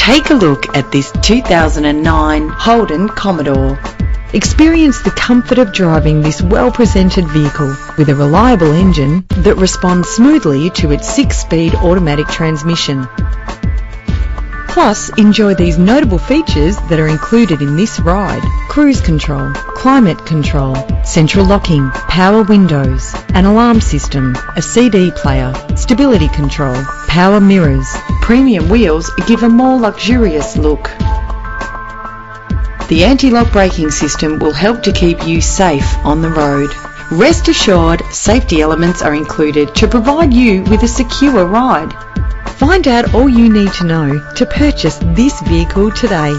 Take a look at this 2009 Holden Commodore. Experience the comfort of driving this well-presented vehicle with a reliable engine that responds smoothly to its 6-speed automatic transmission. Plus, enjoy these notable features that are included in this ride: cruise control, climate control, central locking, power windows, an alarm system, a CD player, stability control, power mirrors. Premium wheels give a more luxurious look. The anti-lock braking system will help to keep you safe on the road. Rest assured, safety elements are included to provide you with a secure ride. Find out all you need to know to purchase this vehicle today.